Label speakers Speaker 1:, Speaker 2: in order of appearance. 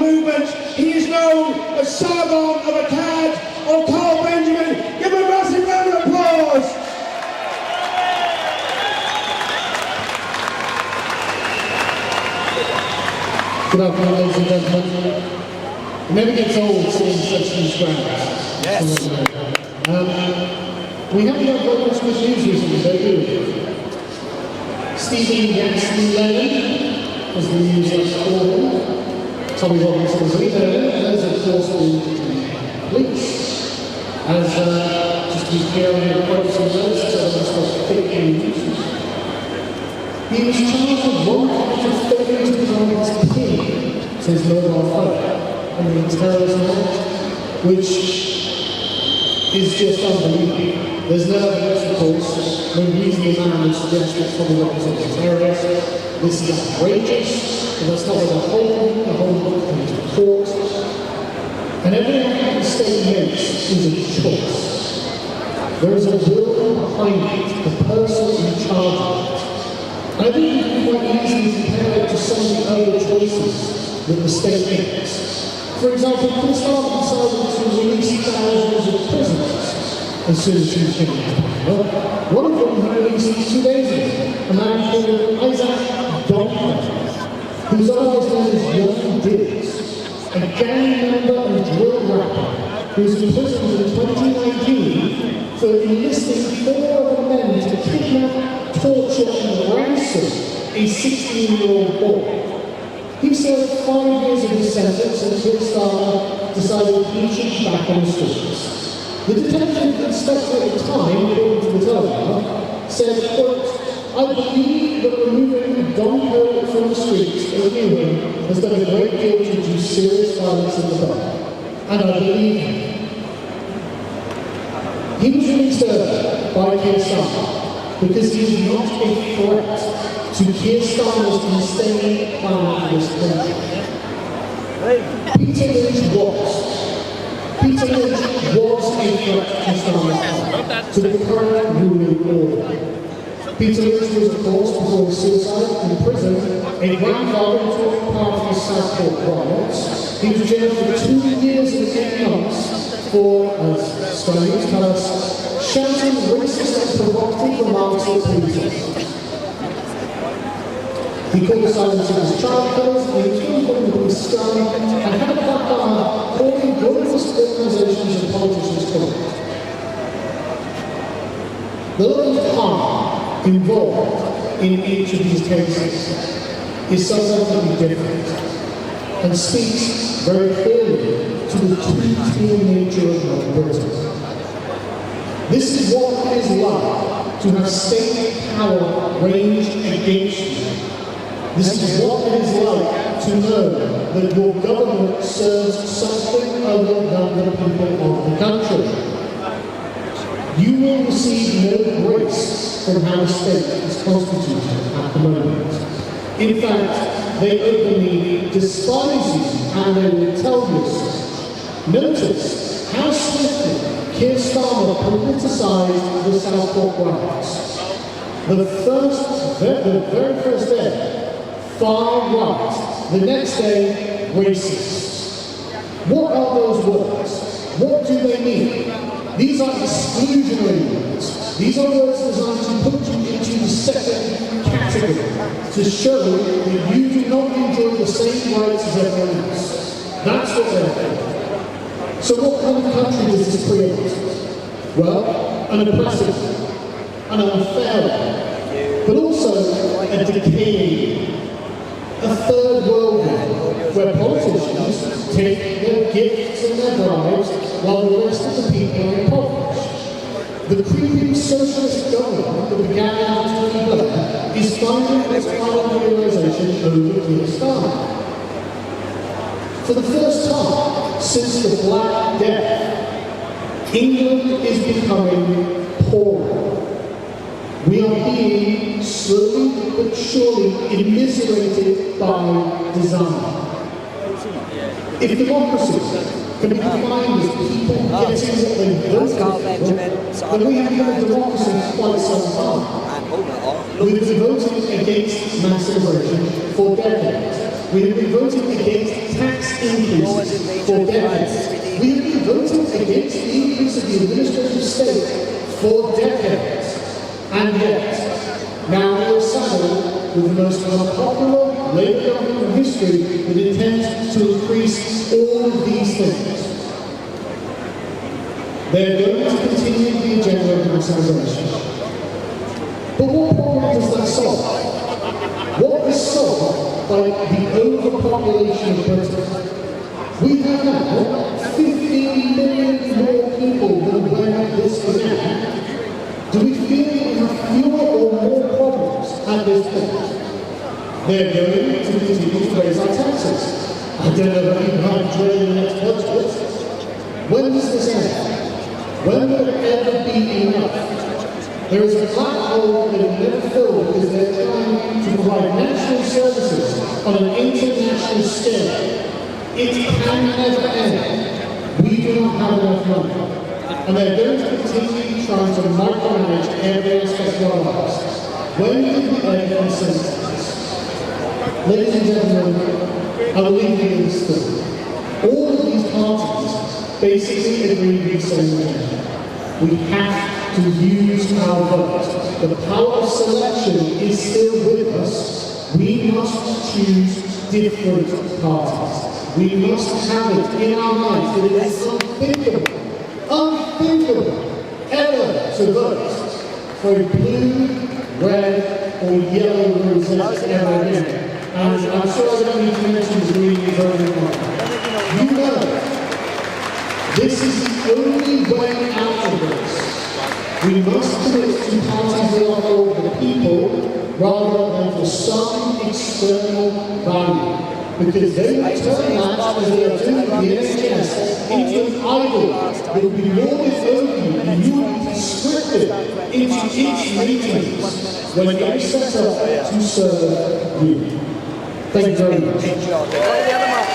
Speaker 1: movement. He is known as Sargon of Akkad, or Carl Benjamin. Give him a massive round of applause.
Speaker 2: Good afternoon, ladies and gentlemen. It never gets old seeing such things grounds.
Speaker 3: Yes.
Speaker 2: We haven't got very much news recently, do we? Stephen Jackson Lennon was the news last fall. Tommy Robinson was leader, and there's of course the police. As just to be clear on the quotes and notes, so that's what fake news. He was charged with one count of failing to design his PIN to his mobile phone and the terrorist act, which is just unbelievable. There's no evidence, of course, no reasonable man would suggest that Tommy Robinson is a terrorist. This is outrageous, but that's not what the whole book comes to court. And every act that the state makes is a choice. There is a will behind it, the person in charge of it. I think you can quite easily compare it to some of the other choices that the state makes. For example, Prince Philip decided to release thousands of prisoners as soon as she was given power. One of them he released 2 days ago, a man called Isaac Donker, who's otherwise known as Young Diggs, a gang member and drill rapper who was imprisoned in 2019 for enlisting 4 other men to kidnap, torture and ransom a 16-year-old boy. He served 5 years of his sentence and Keir Starmer decided he should be back on the streets. The detention inspector at the time, according to the Telegraph, said, quote, "I believe that removing Donko from the streets of Newham has done a great deal to reduce serious violence in the borough. And I believe him." He was released early by Keir Starmer because he is not a threat to Keir Starmer's insane plan for this country. Peter Lynch was a threat to Starmer's plan, to the current ruling order. Peter Lynch was, of course, before his suicide in prison, a grandfather who took part in the Southport riots. He was jailed for 2 years and 8 months for, as Sky News tell us, shouting racist and provocative remarks at police. He called asylum seekers child killers, and he was informed of his Sky and had a placard calling globalist organisations and politicians corrupt. The level of harm involved in each of these cases is something different and speaks very clearly to the two-tier nature of Britain. This is what it is like to have state power ranged against you. This is what it is like to know that your government serves something other than the people of the country. You will receive no grace from how the state is constituted at the moment. In fact, they openly despise you and they will tell you so. Notice how swiftly Keir Starmer politicised the Southport riots. The very first day, far right. The next day, racist. What are those words? What do they mean? These are exclusionary words. These are words designed to put you into the second category, to show that you do not enjoy the same rights as everyone else. That's what they're for. So what kind of country does this create? Well, an oppressive, an unfair one, but also a decaying, a third world war, where politicians take their gifts and their bribes while the rest of the people are impoverished. The creeping socialist government that began after Tony Blair is finding its final realisation over Keir Starmer. For the first time since the Black Death, England is becoming poorer. We are being slowly but surely immiserated by design. If democracy can be defined as people getting what they voted for, then we have been a democracy for quite some time. We've been voting against mass immigration for decades. We have been voting against tax increases for decades. We have been voting against the increase of the administrative state for decades. And yet, now we're saddled with the most unpopular Labour government in history that intends to increase all of these things. They're going to continue the agenda of maximisation. But what problem does that solve? What is solved by the overpopulation of Britain? We have now 15 million more people than when this began. Do we feel we have fewer or more problems at this point? They're going to continue to raise our taxes. I don't know if you might during the next budget. When does this end? When will it ever be enough? There is a black hole that will never fill because they're trying to provide national services on an international scale. It can never end. We do not have enough money. And they're going to continue trying to micromanage every aspect of our lives. When did we end on sentences? Ladies and gentlemen, I will leave you in this thing. All of these parties basically agree with the same thing. We have to use our vote. The power of selection is still with us. We must choose different parties. We must have it in our minds that it is unthinkable ever to vote for a blue, red, or yellow rosette ever again. And I'm sure I don't need to mention the green voting line. You know, this is the only way out of this. We must commit to parties that are for the people rather than for some external value. Because they will turn that, as they are doing the NHS, into an idol that will be lorded over you, and you will be conscripted into its meetings when they set up to serve you. Thank you very much.